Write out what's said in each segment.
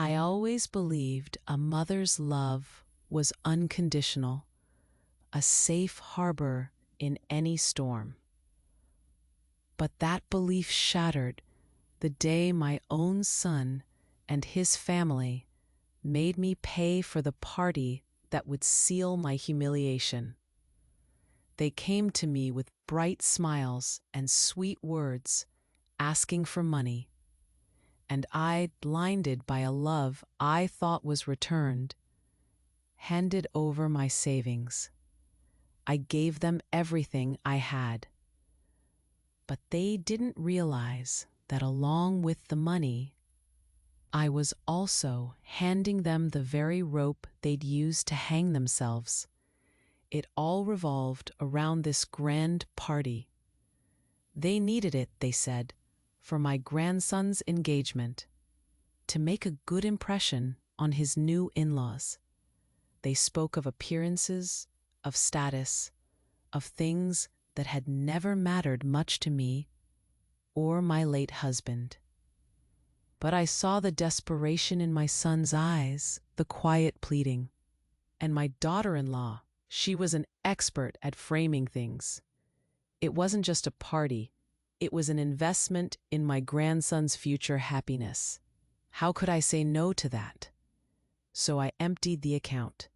I always believed a mother's love was unconditional, a safe harbor in any storm. But that belief shattered the day my own son and his family made me pay for the party that would seal my humiliation. They came to me with bright smiles and sweet words, asking for money, and I, blinded by a love I thought was returned, handed over my savings. I gave them everything I had. But they didn't realize that along with the money, I was also handing them the very rope they'd use to hang themselves. It all revolved around this grand party. They needed it, they said, for my grandson's engagement, to make a good impression on his new in-laws. They spoke of appearances, of status, of things that had never mattered much to me or my late husband. But I saw the desperation in my son's eyes, the quiet pleading. And my daughter-in-law, she was an expert at framing things. It wasn't just a party, it was an investment in my grandson's future happiness. How could I say no to that? So I emptied the account.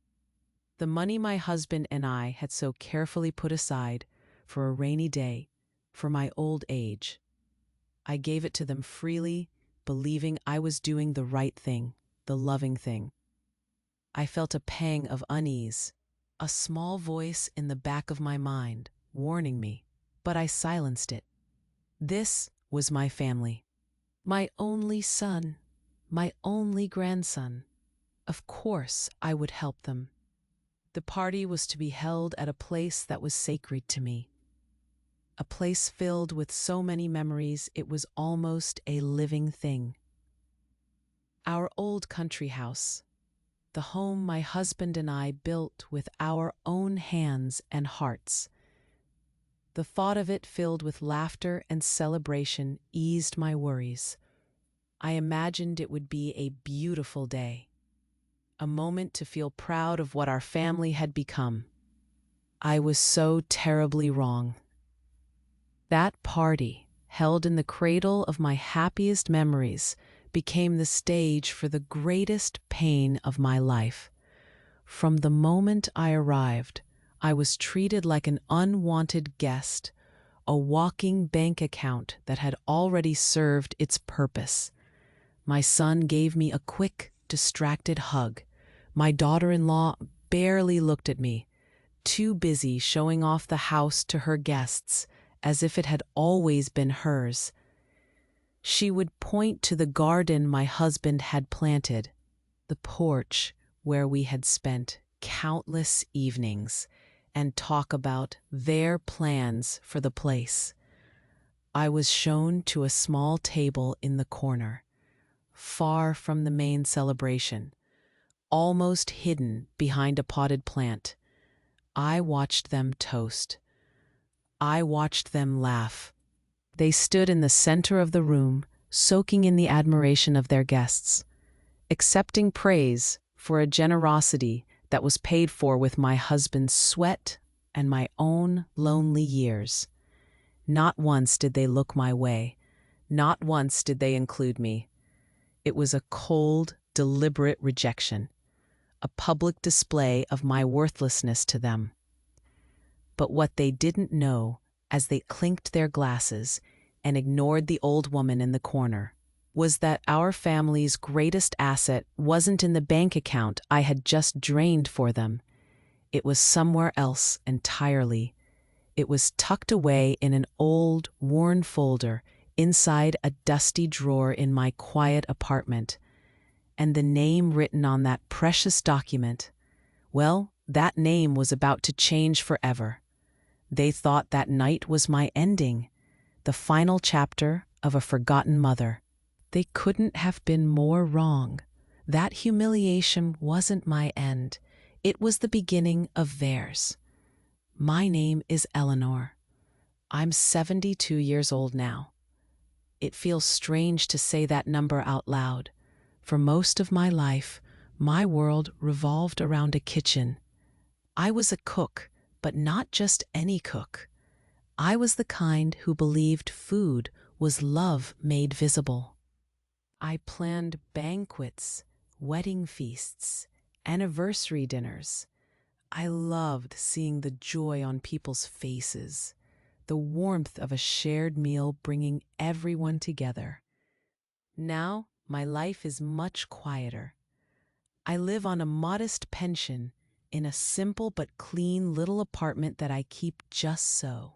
The money my husband and I had so carefully put aside for a rainy day, for my old age. I gave it to them freely, believing I was doing the right thing, the loving thing. I felt a pang of unease, a small voice in the back of my mind warning me, but I silenced it. This was my family. My only son, my only grandson. Of course I would help them. The party was to be held at a place that was sacred to me. A place filled with so many memories it was almost a living thing. Our old country house, the home my husband and I built with our own hands and hearts. The thought of it filled with laughter and celebration eased my worries. I imagined it would be a beautiful day, a moment to feel proud of what our family had become. I was so terribly wrong. That party, held in the cradle of my happiest memories, became the stage for the greatest pain of my life. From the moment I arrived, I was treated like an unwanted guest, a walking bank account that had already served its purpose. My son gave me a quick, distracted hug. My daughter-in-law barely looked at me, too busy showing off the house to her guests, as if it had always been hers. She would point to the garden my husband had planted, the porch where we had spent countless evenings, and talk about their plans for the place. I was shown to a small table in the corner, far from the main celebration, almost hidden behind a potted plant. I watched them toast. I watched them laugh. They stood in the center of the room, soaking in the admiration of their guests, accepting praise for a generosity that was paid for with my husband's sweat and my own lonely years. Not once did they look my way. Not once did they include me. It was a cold, deliberate rejection, a public display of my worthlessness to them. But what they didn't know, as they clinked their glasses and ignored the old woman in the corner, was that our family's greatest asset wasn't in the bank account I had just drained for them. It was somewhere else entirely. It was tucked away in an old, worn folder inside a dusty drawer in my quiet apartment. And the name written on that precious document, well, that name was about to change forever. They thought that night was my ending, the final chapter of a forgotten mother. They couldn't have been more wrong. That humiliation wasn't my end. It was the beginning of theirs. My name is Eleanor. I'm 72 years old now. It feels strange to say that number out loud. For most of my life, my world revolved around a kitchen. I was a cook, but not just any cook. I was the kind who believed food was love made visible. I planned banquets, wedding feasts, anniversary dinners. I loved seeing the joy on people's faces, the warmth of a shared meal bringing everyone together. Now, my life is much quieter. I live on a modest pension in a simple but clean little apartment that I keep just so.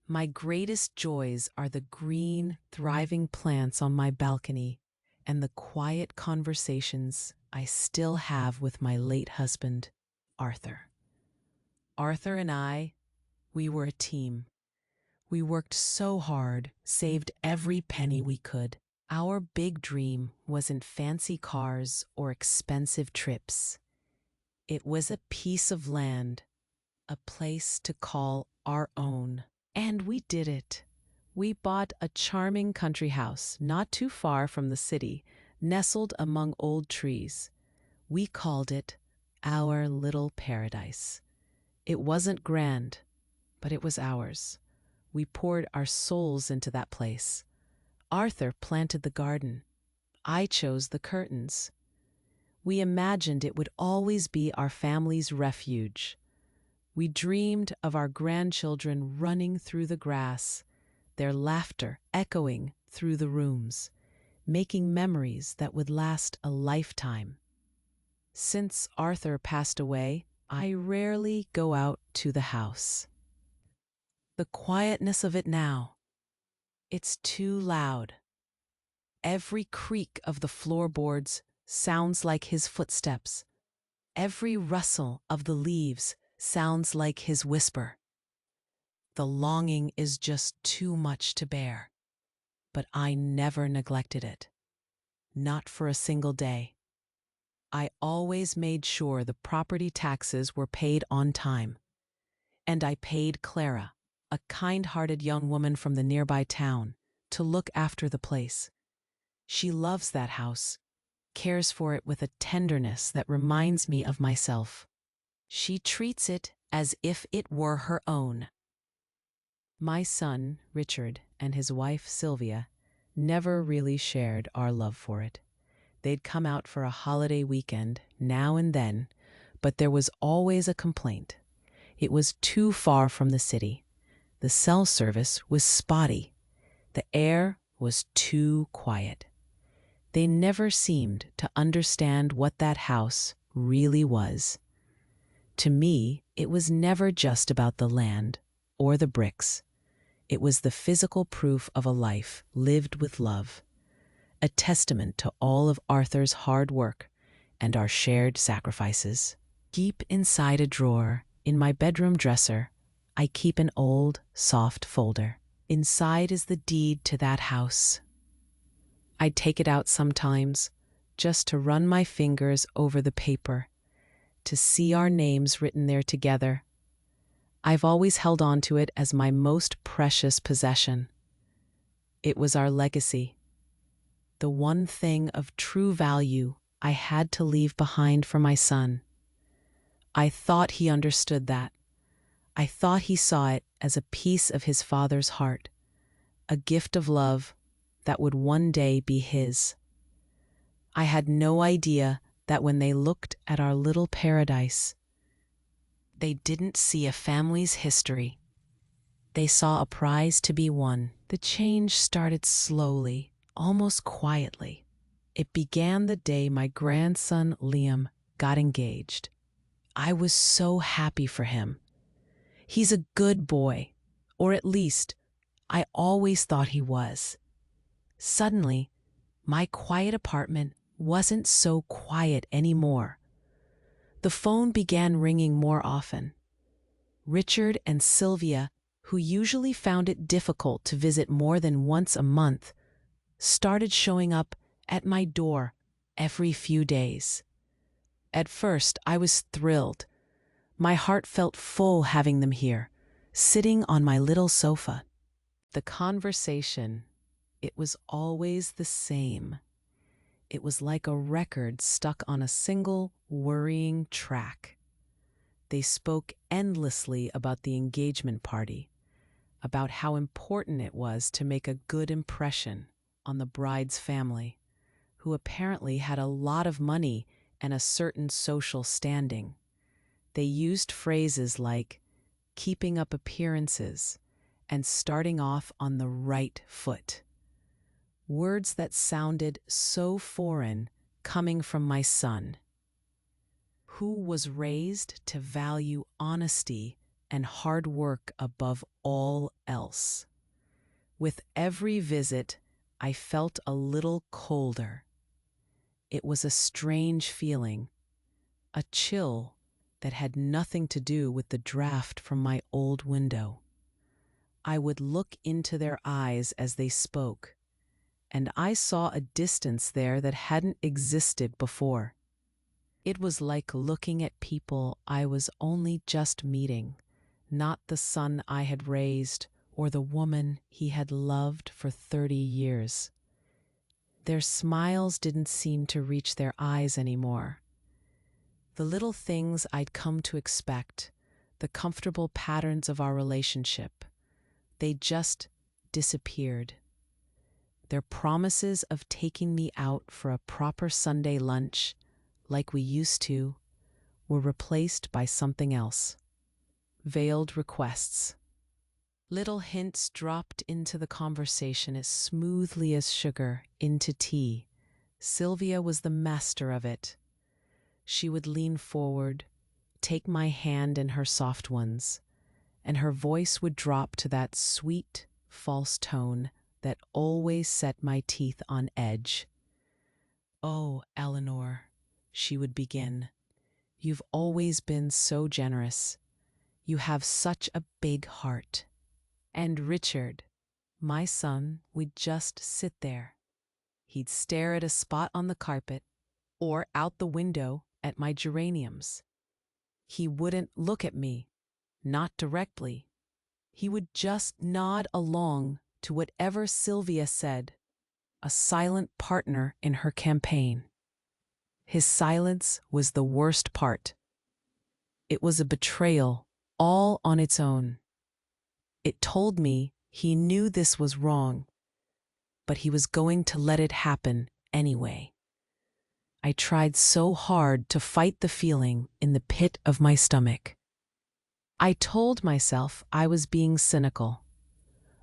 My greatest joys are the green, thriving plants on my balcony and the quiet conversations I still have with my late husband, Arthur. Arthur and I, we were a team. We worked so hard, saved every penny we could. Our big dream wasn't fancy cars or expensive trips. It was a piece of land, a place to call our own. And we did it. We bought a charming country house not too far from the city, nestled among old trees. We called it our little paradise. It wasn't grand, but it was ours. We poured our souls into that place. Arthur planted the garden. I chose the curtains. We imagined it would always be our family's refuge. We dreamed of our grandchildren running through the grass, their laughter echoing through the rooms, making memories that would last a lifetime. Since Arthur passed away, I rarely go out to the house. The quietness of it now, it's too loud. Every creak of the floorboards sounds like his footsteps. Every rustle of the leaves sounds like his whisper. The longing is just too much to bear, but I never neglected it. Not for a single day. I always made sure the property taxes were paid on time. And I paid Clara, a kind-hearted young woman from the nearby town, to look after the place. She loves that house, cares for it with a tenderness that reminds me of myself. She treats it as if it were her own. My son, Richard, and his wife, Sylvia, never really shared our love for it. They'd come out for a holiday weekend now and then, but there was always a complaint. It was too far from the city. The cell service was spotty. The air was too quiet. They never seemed to understand what that house really was. To me, it was never just about the land or the bricks. It was the physical proof of a life lived with love, a testament to all of Arthur's hard work and our shared sacrifices. Deep inside a drawer in my bedroom dresser, I keep an old, soft folder. Inside is the deed to that house. I'd take it out sometimes, just to run my fingers over the paper, to see our names written there together. I've always held on to it as my most precious possession. It was our legacy, the one thing of true value I had to leave behind for my son. I thought he understood that. I thought he saw it as a piece of his father's heart, a gift of love that would one day be his. I had no idea that when they looked at our little paradise, they didn't see a family's history. They saw a prize to be won. The change started slowly, almost quietly. It began the day my grandson Liam got engaged. I was so happy for him. He's a good boy, or at least I always thought he was. Suddenly, my quiet apartment wasn't so quiet anymore. The phone began ringing more often. Richard and Sylvia, who usually found it difficult to visit more than once a month, started showing up at my door every few days. At first, I was thrilled. My heart felt full having them here, sitting on my little sofa. The conversation, it was always the same. It was like a record stuck on a single, worrying track. They spoke endlessly about the engagement party, about how important it was to make a good impression on the bride's family, who apparently had a lot of money and a certain social standing. They used phrases like keeping up appearances and starting off on the right foot. Words that sounded so foreign coming from my son, who was raised to value honesty and hard work above all else. With every visit, I felt a little colder. It was a strange feeling, a chill that had nothing to do with the draft from my old window. I would look into their eyes as they spoke, and I saw a distance there that hadn't existed before. It was like looking at people I was only just meeting, not the son I had raised or the woman he had loved for 30 years. Their smiles didn't seem to reach their eyes anymore. The little things I'd come to expect, the comfortable patterns of our relationship, they just disappeared. Their promises of taking me out for a proper Sunday lunch, like we used to, were replaced by something else. Veiled requests. Little hints dropped into the conversation as smoothly as sugar into tea. Sylvia was the master of it. She would lean forward, take my hand in her soft ones, and her voice would drop to that sweet, false tone that always set my teeth on edge. "Oh, Eleanor," she would begin, "you've always been so generous. You have such a big heart." And Richard, my son, would just sit there. He'd stare at a spot on the carpet or out the window at my geraniums. He wouldn't look at me, not directly. He would just nod along to whatever Sylvia said, a silent partner in her campaign. His silence was the worst part. It was a betrayal, all on its own. It told me he knew this was wrong, but he was going to let it happen anyway. I tried so hard to fight the feeling in the pit of my stomach. I told myself I was being cynical.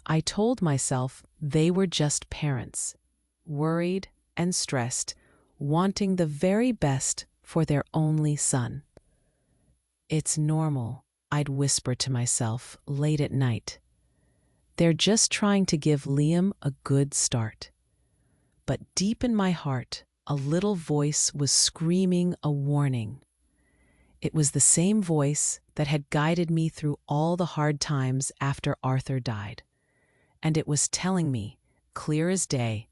I told myself they were just parents, worried and stressed, wanting the very best for their only son. "It's normal," I'd whisper to myself late at night. "They're just trying to give Liam a good start." But deep in my heart, a little voice was screaming a warning. It was the same voice that had guided me through all the hard times after Arthur died. And it was telling me, clear as day,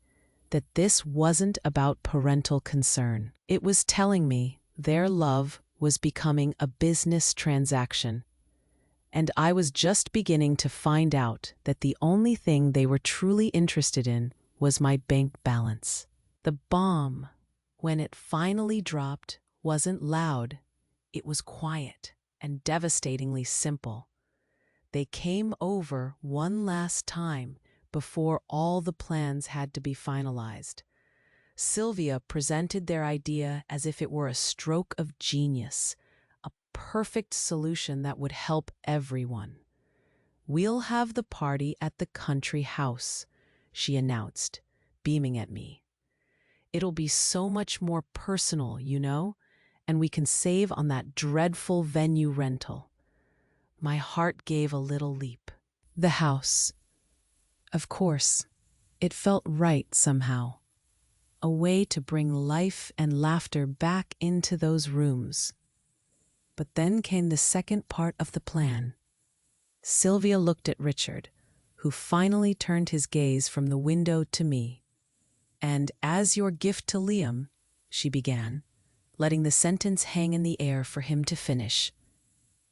that this wasn't about parental concern. It was telling me their love was becoming a business transaction. And I was just beginning to find out that the only thing they were truly interested in was my bank balance. The bomb, when it finally dropped, wasn't loud. It was quiet and devastatingly simple. They came over one last time before all the plans had to be finalized. Sylvia presented their idea as if it were a stroke of genius, a perfect solution that would help everyone. "We'll have the party at the country house," she announced, beaming at me. "It'll be so much more personal, you know, and we can save on that dreadful venue rental." My heart gave a little leap. The house. Of course, it felt right somehow. A way to bring life and laughter back into those rooms. But then came the second part of the plan. Sylvia looked at Richard, who finally turned his gaze from the window to me. "And as your gift to Liam," she began, letting the sentence hang in the air for him to finish.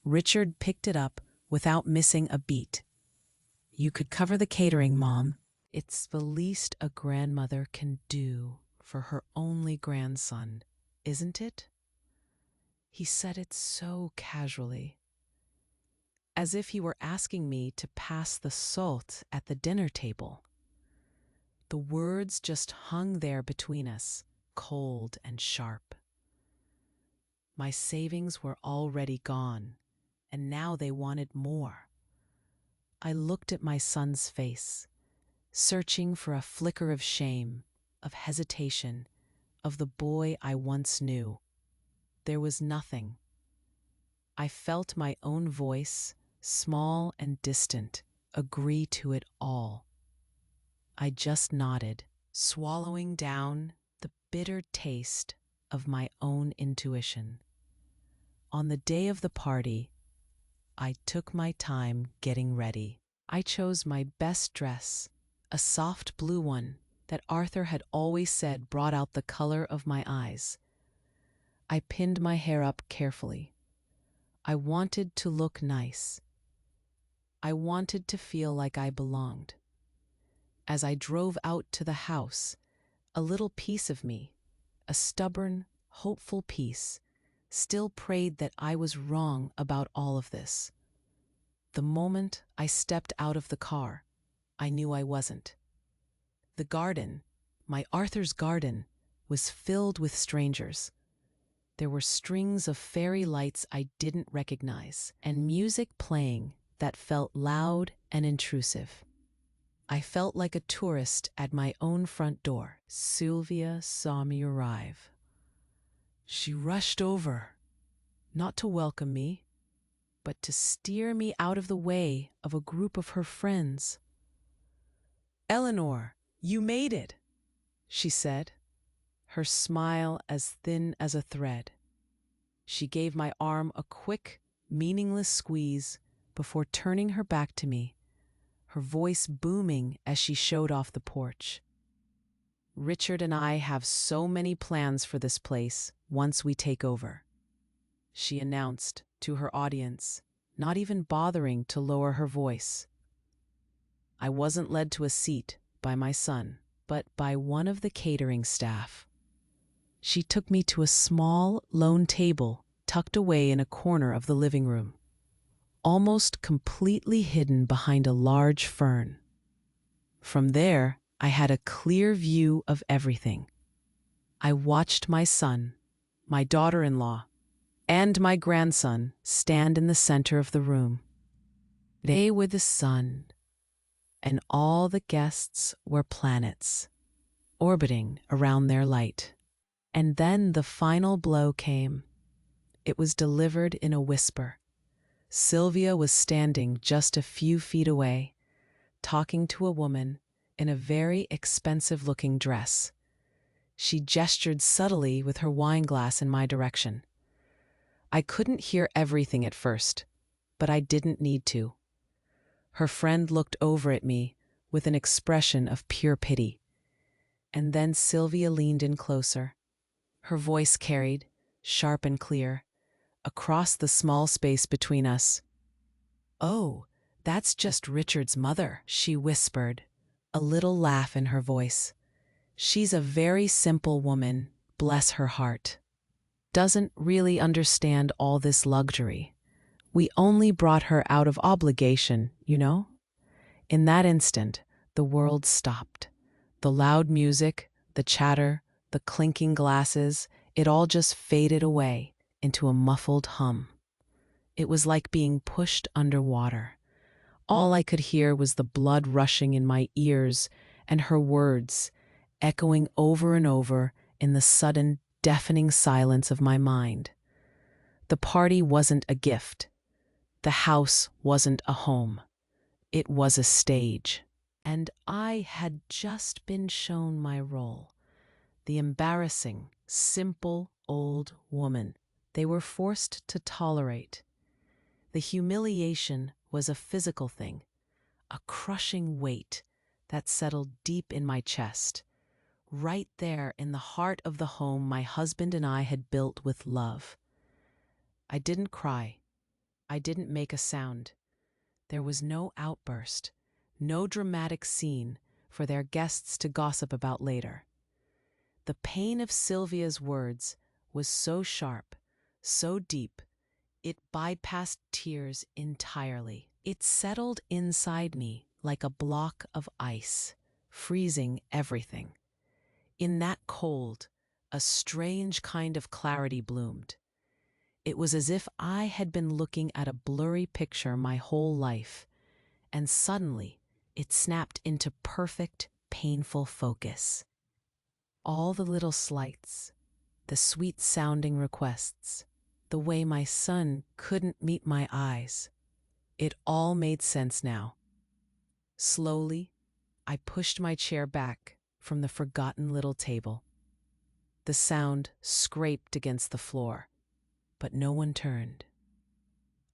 Richard picked it up without missing a beat. "You could cover the catering, Mom. It's the least a grandmother can do for her only grandson, isn't it?" He said it so casually, as if he were asking me to pass the salt at the dinner table. The words just hung there between us, cold and sharp. My savings were already gone, and now they wanted more. I looked at my son's face, searching for a flicker of shame, of hesitation, of the boy I once knew. There was nothing. I felt my own voice, small and distant, agree to it all. I just nodded, swallowing down the bitter taste of my own intuition. On the day of the party, I took my time getting ready. I chose my best dress, a soft blue one that Arthur had always said brought out the color of my eyes. I pinned my hair up carefully. I wanted to look nice. I wanted to feel like I belonged. As I drove out to the house, a little piece of me, a stubborn, hopeful piece, still prayed that I was wrong about all of this. The moment I stepped out of the car, I knew I wasn't. The garden, my Arthur's garden, was filled with strangers. There were strings of fairy lights I didn't recognize, and music playing that felt loud and intrusive. I felt like a tourist at my own front door. Sylvia saw me arrive. She rushed over, not to welcome me, but to steer me out of the way of a group of her friends. "Eleanor, you made it," she said, her smile as thin as a thread. She gave my arm a quick, meaningless squeeze before turning her back to me, her voice booming as she showed off the porch. "Richard and I have so many plans for this place once we take over," she announced to her audience, not even bothering to lower her voice. I wasn't led to a seat by my son, but by one of the catering staff. She took me to a small, lone table tucked away in a corner of the living room, almost completely hidden behind a large fern. From there, I had a clear view of everything. I watched my son, my daughter-in-law, and my grandson stand in the center of the room. They were the sun, and all the guests were planets, orbiting around their light. And then the final blow came. It was delivered in a whisper. Sylvia was standing just a few feet away, talking to a woman in a very expensive-looking dress. She gestured subtly with her wine glass in my direction. I couldn't hear everything at first, but I didn't need to. Her friend looked over at me with an expression of pure pity. And then Sylvia leaned in closer. Her voice carried, sharp and clear, across the small space between us. "Oh, that's just Richard's mother," she whispered, a little laugh in her voice. "She's a very simple woman, bless her heart. Doesn't really understand all this luxury. We only brought her out of obligation, you know?" In that instant, the world stopped. The loud music, the chatter, the clinking glasses, it all just faded away into a muffled hum. It was like being pushed underwater. All I could hear was the blood rushing in my ears and her words, echoing over and over in the sudden, deafening silence of my mind. The party wasn't a gift. The house wasn't a home. It was a stage. And I had just been shown my role. The embarrassing, simple old woman they were forced to tolerate. The humiliation was a physical thing, a crushing weight that settled deep in my chest, right there in the heart of the home my husband and I had built with love. I didn't cry. I didn't make a sound. There was no outburst, no dramatic scene for their guests to gossip about later. The pain of Sylvia's words was so sharp, so deep, it bypassed tears entirely. It settled inside me like a block of ice, freezing everything. In that cold, a strange kind of clarity bloomed. It was as if I had been looking at a blurry picture my whole life, and suddenly it snapped into perfect, painful focus. All the little slights, the sweet-sounding requests, the way my son couldn't meet my eyes, it all made sense now. Slowly, I pushed my chair back from the forgotten little table. The sound scraped against the floor, but no one turned.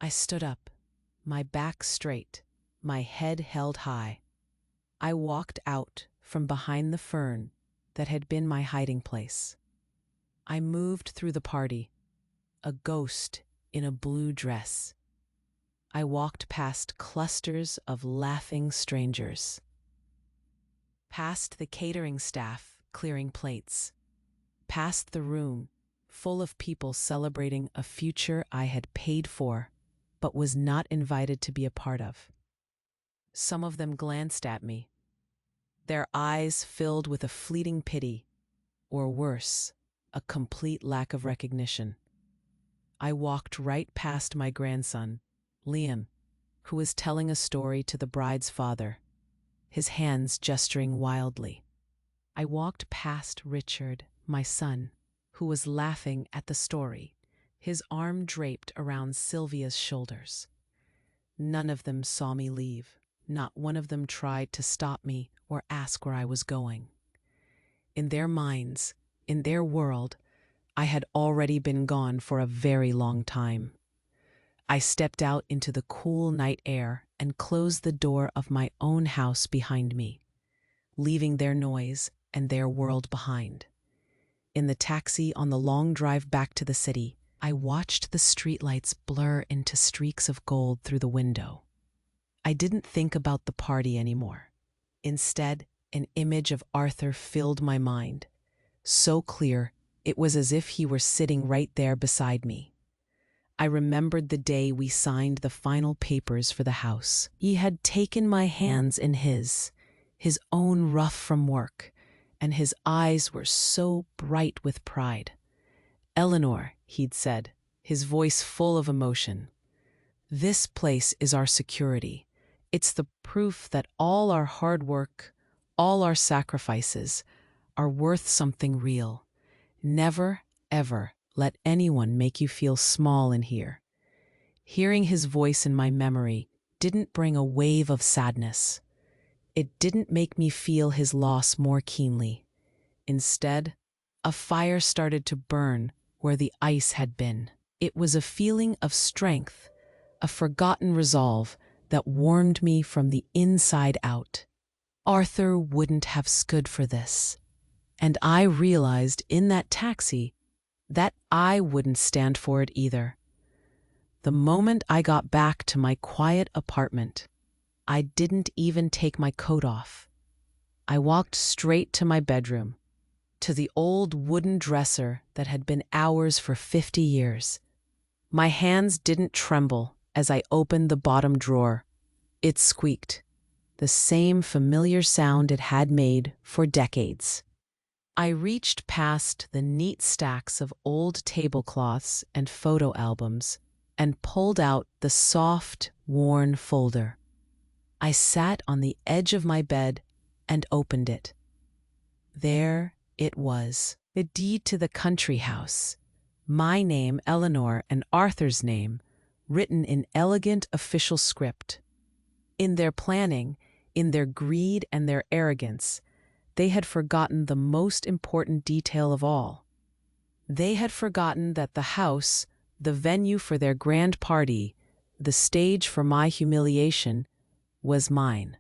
I stood up, my back straight, my head held high. I walked out from behind the fern that had been my hiding place. I moved through the party, a ghost in a blue dress. I walked past clusters of laughing strangers, past the catering staff clearing plates, past the room full of people celebrating a future I had paid for but was not invited to be a part of. Some of them glanced at me, their eyes filled with a fleeting pity, or worse, a complete lack of recognition. I walked right past my grandson, Liam, who was telling a story to the bride's father, his hands gesturing wildly. I walked past Richard, my son, who was laughing at the story, his arm draped around Sylvia's shoulders. None of them saw me leave. Not one of them tried to stop me or ask where I was going. In their minds, in their world, I had already been gone for a very long time. I stepped out into the cool night air and closed the door of my own house behind me, leaving their noise and their world behind. In the taxi on the long drive back to the city, I watched the streetlights blur into streaks of gold through the window. I didn't think about the party anymore. Instead, an image of Arthur filled my mind, so clear it was as if he were sitting right there beside me. I remembered the day we signed the final papers for the house. He had taken my hands in his own rough from work, and his eyes were so bright with pride. "Eleanor," he'd said, his voice full of emotion, "this place is our security. It's the proof that all our hard work, all our sacrifices, are worth something real. Never, ever let anyone make you feel small in here." Hearing his voice in my memory didn't bring a wave of sadness. It didn't make me feel his loss more keenly. Instead, a fire started to burn where the ice had been. It was a feeling of strength, a forgotten resolve that warmed me from the inside out. Arthur wouldn't have stood for this. And I realized in that taxi that I wouldn't stand for it either. The moment I got back to my quiet apartment, I didn't even take my coat off. I walked straight to my bedroom, to the old wooden dresser that had been ours for 50 years. My hands didn't tremble as I opened the bottom drawer. It squeaked, the same familiar sound it had made for decades. I reached past the neat stacks of old tablecloths and photo albums and pulled out the soft, worn folder. I sat on the edge of my bed and opened it. There it was, the deed to the country house, my name, Eleanor, and Arthur's name, written in elegant official script. In their planning, in their greed and their arrogance, they had forgotten the most important detail of all. They had forgotten that the house, the venue for their grand party, the stage for my humiliation, was mine.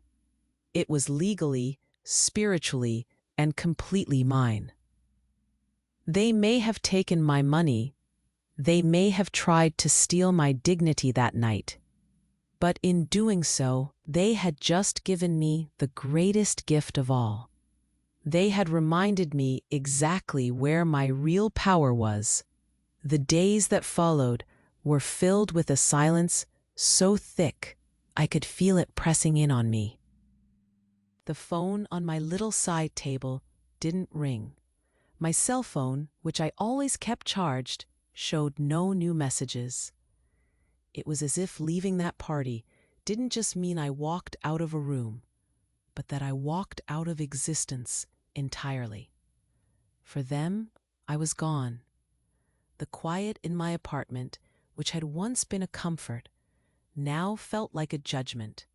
It was legally, spiritually, and completely mine. They may have taken my money, they may have tried to steal my dignity that night, but in doing so, they had just given me the greatest gift of all, They had reminded me exactly where my real power was. The days that followed were filled with a silence so thick I could feel it pressing in on me. The phone on my little side table didn't ring. My cell phone, which I always kept charged, showed no new messages. It was as if leaving that party didn't just mean I walked out of a room, but that I walked out of existence entirely. For them, I was gone. The quiet in my apartment, which had once been a comfort, now felt like a judgment.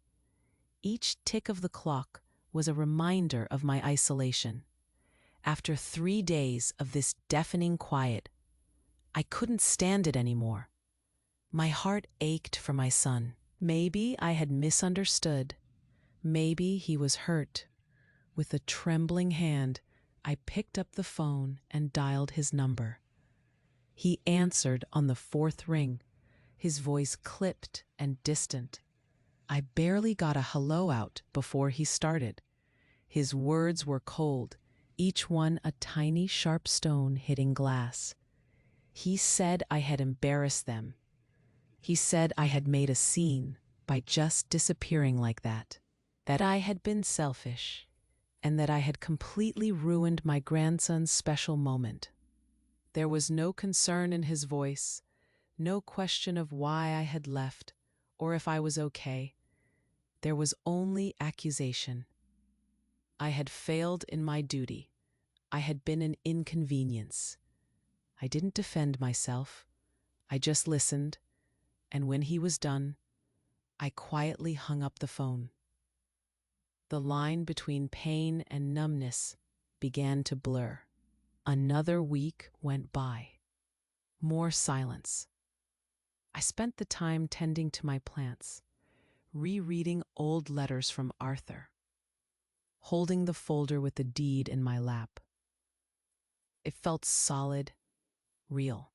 Each tick of the clock was a reminder of my isolation. After 3 days of this deafening quiet, I couldn't stand it anymore. My heart ached for my son. Maybe I had misunderstood. Maybe he was hurt. With a trembling hand, I picked up the phone and dialed his number. He answered on the 4th ring, his voice clipped and distant. I barely got a hello out before he started. His words were cold, each one a tiny sharp stone hitting glass. He said I had embarrassed them. He said I had made a scene by just disappearing like that I had been selfish, and that I had completely ruined my grandson's special moment. There was no concern in his voice, no question of why I had left or if I was okay. There was only accusation. I had failed in my duty. I had been an inconvenience. I didn't defend myself. I just listened, and when he was done, I quietly hung up the phone. The line between pain and numbness began to blur. Another week went by. More silence. I spent the time tending to my plants, rereading old letters from Arthur, holding the folder with the deed in my lap. It felt solid, real.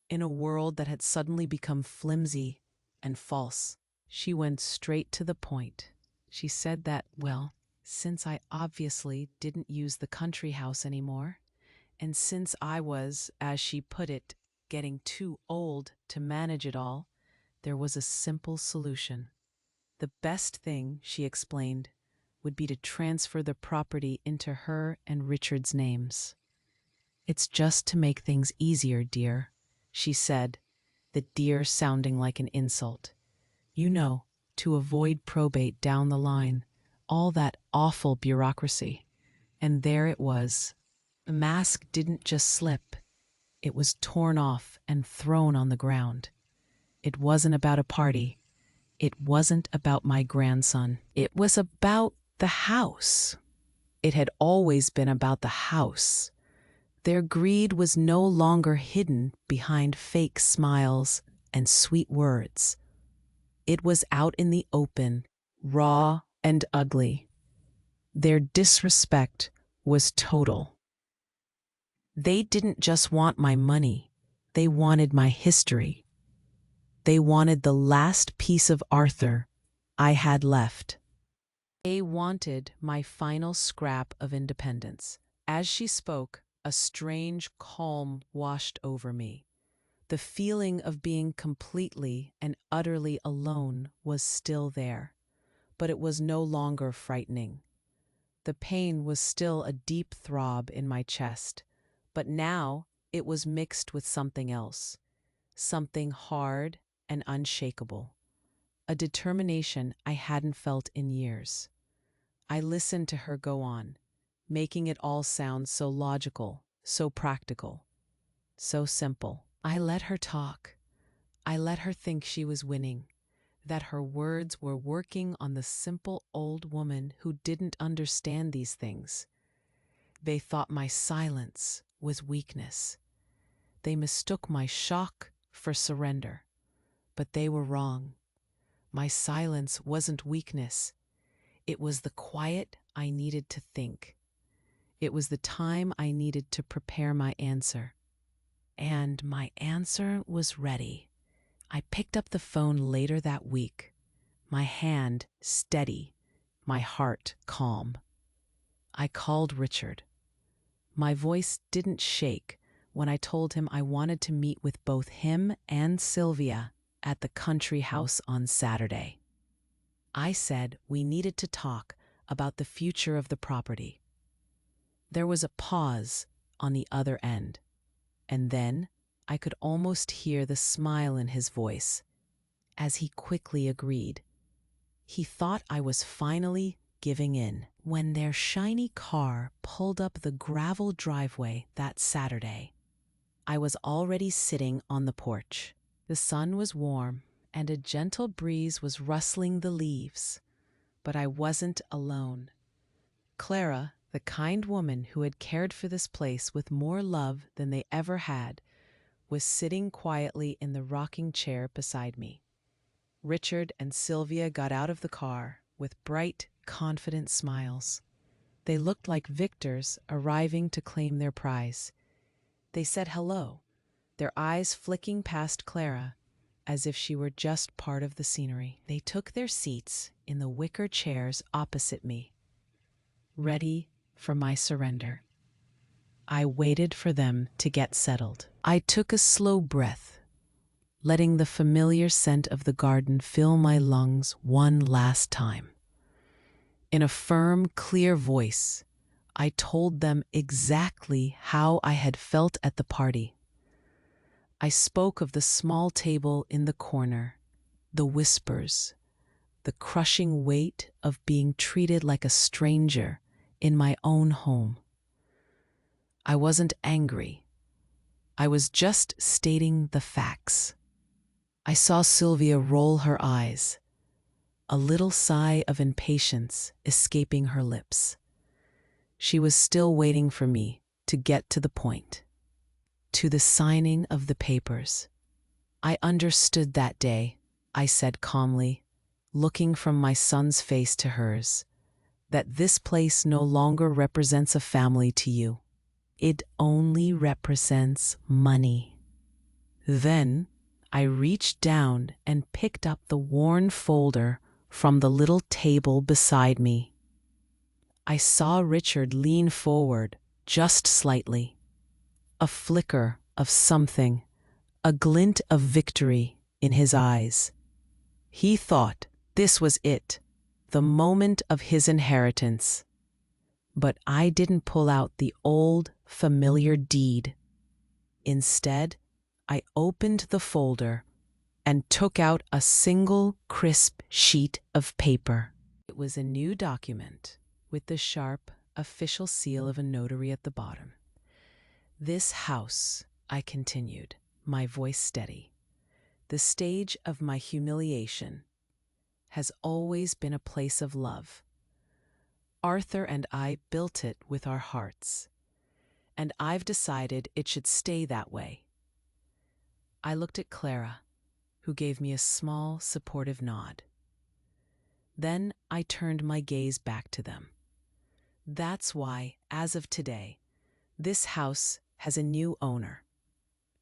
In a world that had suddenly become flimsy and false, she went straight to the point. She said that, well, since I obviously didn't use the country house anymore, and since I was, as she put it, getting too old to manage it all, there was a simple solution. The best thing, she explained, would be to transfer the property into her and Richard's names. "It's just to make things easier, dear," she said, the dear sounding like an insult. "You know, to avoid probate down the line, all that awful bureaucracy." And there it was. The mask didn't just slip. It was torn off and thrown on the ground. It wasn't about a party. It wasn't about my grandson. It was about the house. It had always been about the house. Their greed was no longer hidden behind fake smiles and sweet words. It was out in the open, raw and ugly. Their disrespect was total. They didn't just want my money. They wanted my history. They wanted the last piece of Arthur I had left. They wanted my final scrap of independence. As she spoke, a strange calm washed over me. The feeling of being completely and utterly alone was still there, but it was no longer frightening. The pain was still a deep throb in my chest, but now it was mixed with something else, something hard and unshakable, a determination I hadn't felt in years. I listened to her go on, making it all sound so logical, so practical, so simple. I let her talk. I let her think she was winning, that her words were working on the simple old woman who didn't understand these things. They thought my silence was weakness. They mistook my shock for surrender. But they were wrong. My silence wasn't weakness. It was the quiet I needed to think. It was the time I needed to prepare my answer. And my answer was ready. I picked up the phone later that week, my hand steady, my heart calm. I called Richard. My voice didn't shake when I told him I wanted to meet with both him and Sylvia at the country house on Saturday. I said we needed to talk about the future of the property. There was a pause on the other end, and then I could almost hear the smile in his voice as he quickly agreed. He thought I was finally giving in. When their shiny car pulled up the gravel driveway that Saturday, I was already sitting on the porch. The sun was warm, and a gentle breeze was rustling the leaves. But I wasn't alone. Clara, the kind woman who had cared for this place with more love than they ever had, was sitting quietly in the rocking chair beside me. Richard and Sylvia got out of the car with bright, confident smiles. They looked like victors arriving to claim their prize. They said hello, their eyes flicking past Clara as if she were just part of the scenery. They took their seats in the wicker chairs opposite me, ready for my surrender. I waited for them to get settled. I took a slow breath, letting the familiar scent of the garden fill my lungs one last time. In a firm, clear voice, I told them exactly how I had felt at the party. I spoke of the small table in the corner, the whispers, the crushing weight of being treated like a stranger in my own home. I wasn't angry. I was just stating the facts. I saw Sylvia roll her eyes, a little sigh of impatience escaping her lips. She was still waiting for me to get to the point, to the signing of the papers. I understood that day, I said calmly, looking from my son's face to hers, that this place no longer represents a family to you. It only represents money. Then I reached down and picked up the worn folder from the little table beside me. I saw Richard lean forward just slightly. A flicker of something, a glint of victory in his eyes. He thought this was it, the moment of his inheritance. But I didn't pull out the old, familiar deed. Instead, I opened the folder and took out a single crisp sheet of paper. It was a new document with the sharp, official seal of a notary at the bottom. This house, I continued, my voice steady, the stage of my humiliation, has always been a place of love. Arthur and I built it with our hearts, and I've decided it should stay that way. I looked at Clara, who gave me a small, supportive nod. Then I turned my gaze back to them. That's why, as of today, this house has a new owner.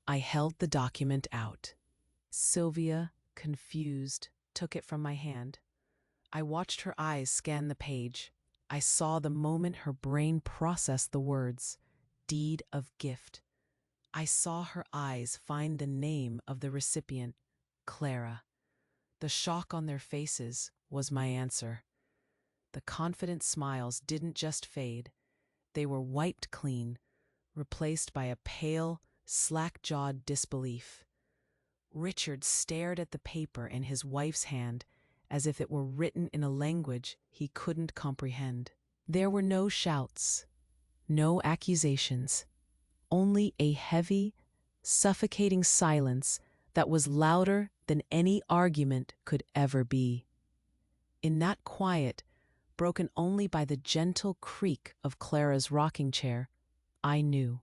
I held the document out. Sylvia, confused, took it from my hand. I watched her eyes scan the page. I saw the moment her brain processed the words, deed of gift. I saw her eyes find the name of the recipient, Clara. The shock on their faces was my answer. The confident smiles didn't just fade. They were wiped clean, replaced by a pale, slack-jawed disbelief. Richard stared at the paper in his wife's hand as if it were written in a language he couldn't comprehend. There were no shouts, no accusations, only a heavy, suffocating silence that was louder than any argument could ever be. In that quiet, broken only by the gentle creak of Clara's rocking chair, I knew.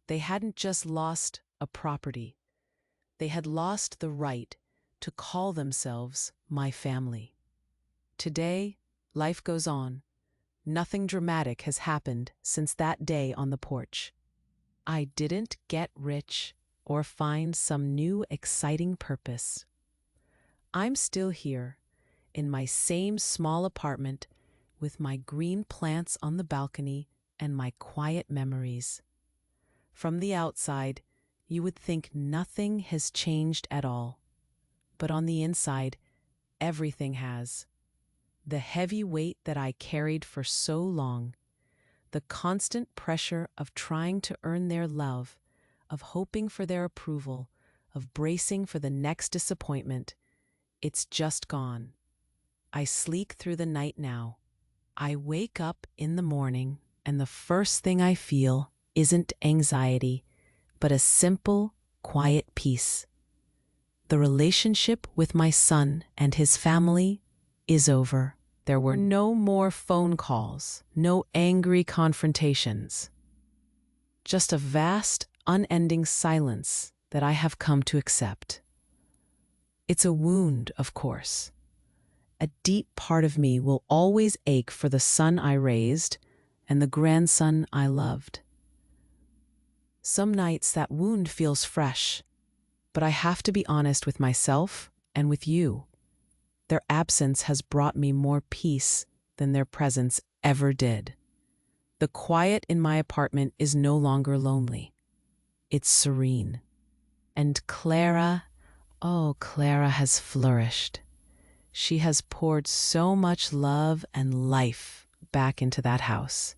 They hadn't just lost a property. They had lost the right to call themselves my family. Today, life goes on. Nothing dramatic has happened since that day on the porch. I didn't get rich or find some new exciting purpose. I'm still here, in my same small apartment, with my green plants on the balcony and my quiet memories. From the outside, you would think nothing has changed at all. But on the inside, everything has. The heavy weight that I carried for so long, the constant pressure of trying to earn their love, of hoping for their approval, of bracing for the next disappointment, it's just gone. I sleep through the night now. I wake up in the morning, and the first thing I feel isn't anxiety, but a simple, quiet peace. The relationship with my son and his family is over. There were no more phone calls, no angry confrontations. Just a vast, unending silence that I have come to accept. It's a wound, of course. A deep part of me will always ache for the son I raised and the grandson I loved. Some nights that wound feels fresh, but I have to be honest with myself and with you. Their absence has brought me more peace than their presence ever did. The quiet in my apartment is no longer lonely. It's serene. And Clara, oh, Clara has flourished. She has poured so much love and life back into that house.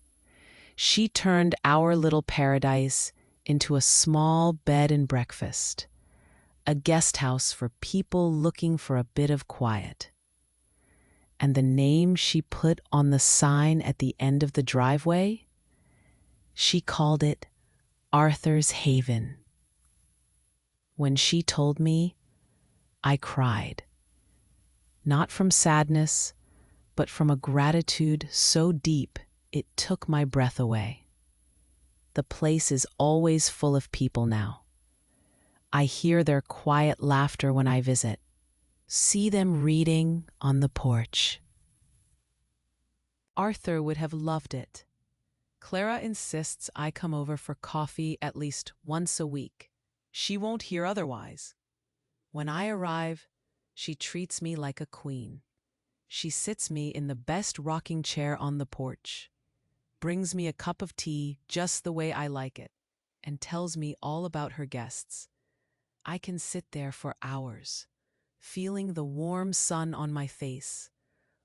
She turned our little paradise into a small bed and breakfast, a guest house for people looking for a bit of quiet. And the name she put on the sign at the end of the driveway? She called it Arthur's Haven. When she told me, I cried. Not from sadness, but from a gratitude so deep it took my breath away. The place is always full of people now. I hear their quiet laughter when I visit, see them reading on the porch. Arthur would have loved it. Clara insists I come over for coffee at least once a week. She won't hear otherwise. When I arrive, she treats me like a queen. She sits me in the best rocking chair on the porch, brings me a cup of tea just the way I like it, and tells me all about her guests. I can sit there for hours, feeling the warm sun on my face,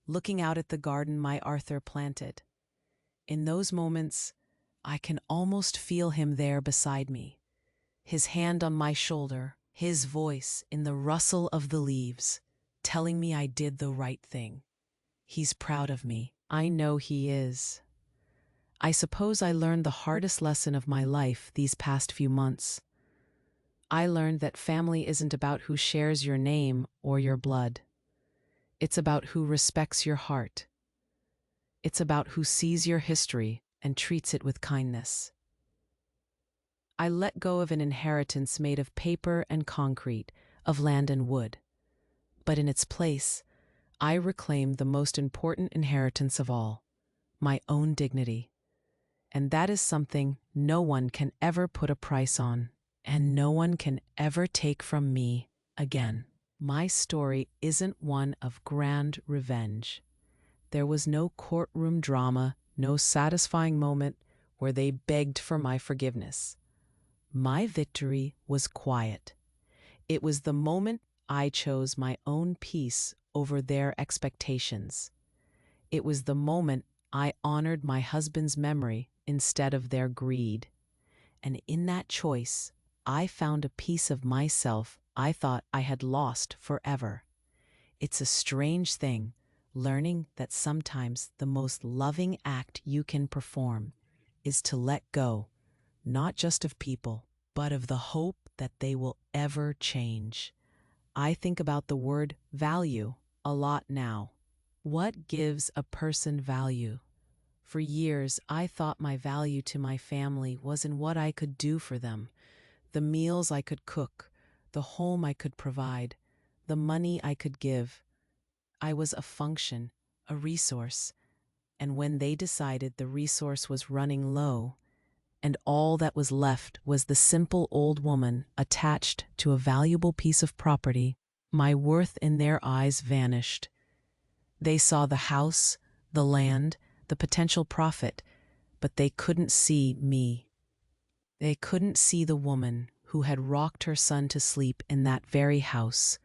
looking out at the garden my Arthur planted. In those moments, I can almost feel him there beside me, his hand on my shoulder, his voice in the rustle of the leaves, telling me I did the right thing. He's proud of me. I know he is. I suppose I learned the hardest lesson of my life these past few months. I learned that family isn't about who shares your name or your blood. It's about who respects your heart. It's about who sees your history and treats it with kindness. I let go of an inheritance made of paper and concrete, of land and wood. But in its place, I reclaimed the most important inheritance of all, my own dignity. And that is something no one can ever put a price on, and no one can ever take from me again. My story isn't one of grand revenge. There was no courtroom drama, no satisfying moment where they begged for my forgiveness. My victory was quiet. It was the moment I chose my own peace over their expectations. It was the moment I honored my husband's memory instead of their greed. And in that choice, I found a piece of myself I thought I had lost forever. It's a strange thing, learning that sometimes the most loving act you can perform is to let go, not just of people, but of the hope that they will ever change. I think about the word value a lot now. What gives a person value? For years, I thought my value to my family was in what I could do for them, the meals I could cook, the home I could provide, the money I could give. I was a function, a resource, and when they decided the resource was running low, and all that was left was the simple old woman attached to a valuable piece of property, my worth in their eyes vanished. They saw the house, the land, the potential profit, but they couldn't see me. They couldn't see the woman who had rocked her son to sleep in that very house,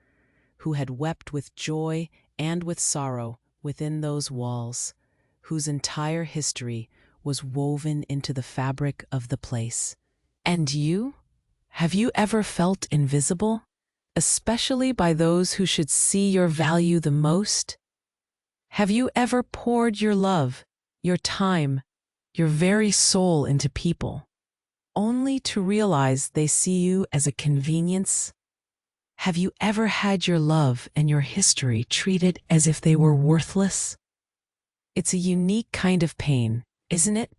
who had wept with joy and with sorrow within those walls, whose entire history was woven into the fabric of the place. And you? Have you ever felt invisible, especially by those who should see your value the most? Have you ever poured your love, your time, your very soul into people, only to realize they see you as a convenience? Have you ever had your love and your history treated as if they were worthless? It's a unique kind of pain, isn't it?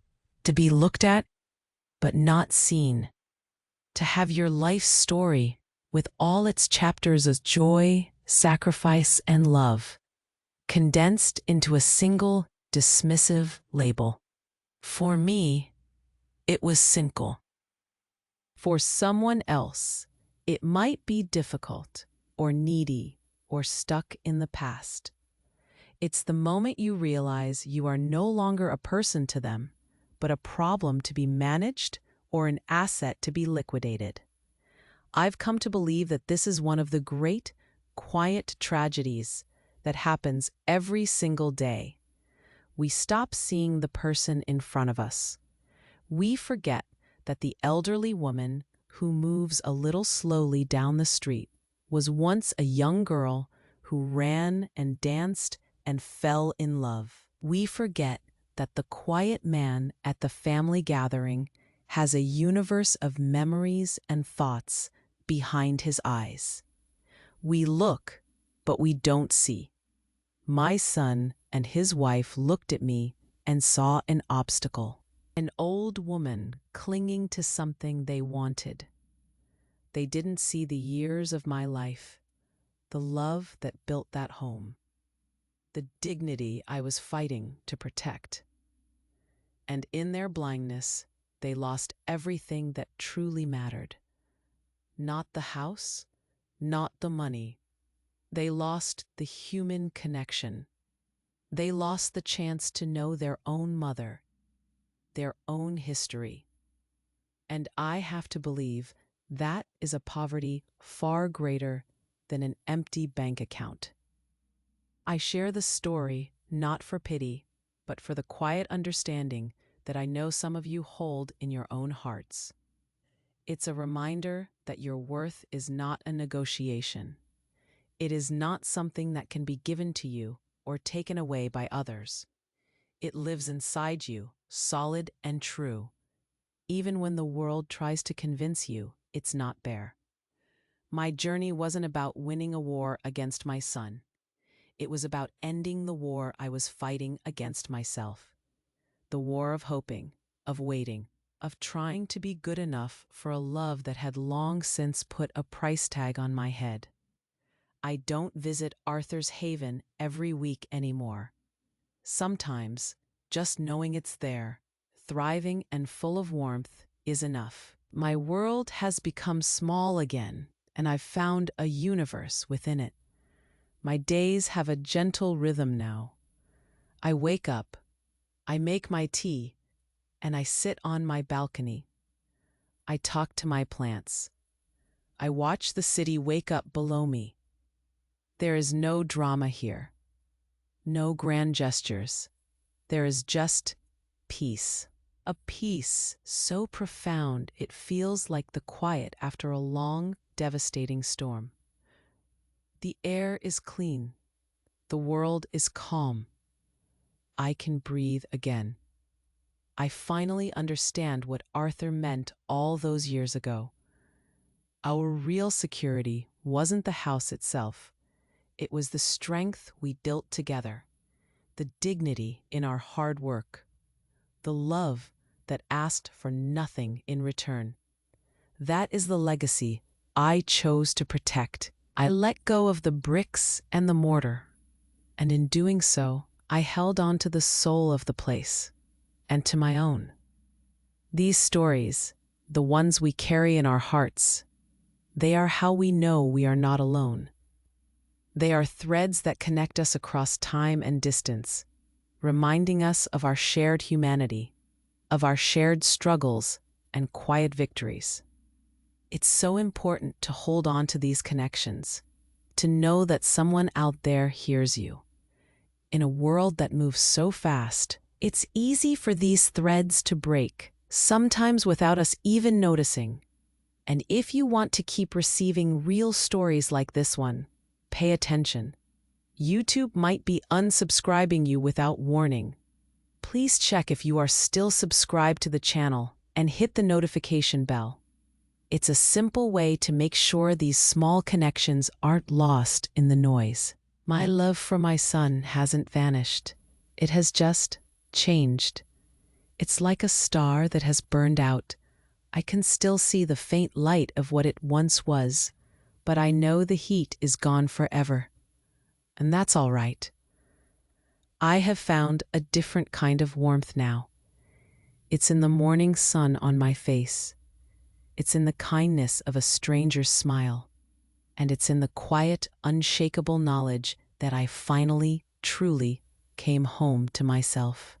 To be looked at, but not seen. To have your life story, with all its chapters of joy, sacrifice, and love, condensed into a single, dismissive label. For me, it was simple. For someone else, it might be difficult, or needy, or stuck in the past. It's the moment you realize you are no longer a person to them, but a problem to be managed or an asset to be liquidated. I've come to believe that this is one of the great, quiet tragedies that happens every single day. We stop seeing the person in front of us. We forget that the elderly woman who moves a little slowly down the street was once a young girl who ran and danced and fell in love. We forget that the quiet man at the family gathering has a universe of memories and thoughts behind his eyes. We look, but we don't see. My son and his wife looked at me and saw an obstacle, an old woman clinging to something they wanted. They didn't see the years of my life, the love that built that home, the dignity I was fighting to protect. And in their blindness, they lost everything that truly mattered. Not the house, not the money. They lost the human connection. They lost the chance to know their own mother, their own history. And I have to believe that is a poverty far greater than an empty bank account. I share the story not for pity, but for the quiet understanding that I know some of you hold in your own hearts. It's a reminder that your worth is not a negotiation. It is not something that can be given to you or taken away by others. It lives inside you, solid and true, even when the world tries to convince you it's not there. My journey wasn't about winning a war against my son. It was about ending the war I was fighting against myself. The war of hoping, of waiting, of trying to be good enough for a love that had long since put a price tag on my head. I don't visit Arthur's Haven every week anymore. Sometimes, just knowing it's there, thriving and full of warmth, is enough. My world has become small again, and I've found a universe within it. My days have a gentle rhythm now. I wake up, I make my tea, and I sit on my balcony. I talk to my plants. I watch the city wake up below me. There is no drama here, no grand gestures. There is just peace. A peace so profound it feels like the quiet after a long, devastating storm. The air is clean. The world is calm. I can breathe again. I finally understand what Arthur meant all those years ago. Our real security wasn't the house itself. It was the strength we built together, the dignity in our hard work, the love that asked for nothing in return. That is the legacy I chose to protect. I let go of the bricks and the mortar, and in doing so, I held on to the soul of the place and to my own. These stories, the ones we carry in our hearts, they are how we know we are not alone. They are threads that connect us across time and distance, reminding us of our shared humanity, of our shared struggles and quiet victories. It's so important to hold on to these connections, to know that someone out there hears you. In a world that moves so fast, it's easy for these threads to break, sometimes without us even noticing. And if you want to keep receiving real stories like this one, pay attention. YouTube might be unsubscribing you without warning. Please check if you are still subscribed to the channel and hit the notification bell. It's a simple way to make sure these small connections aren't lost in the noise. My love for my son hasn't vanished. It has just changed. It's like a star that has burned out. I can still see the faint light of what it once was, but I know the heat is gone forever. And that's all right. I have found a different kind of warmth now. It's in the morning sun on my face. It's in the kindness of a stranger's smile. And it's in the quiet, unshakable knowledge that I finally, truly came home to myself.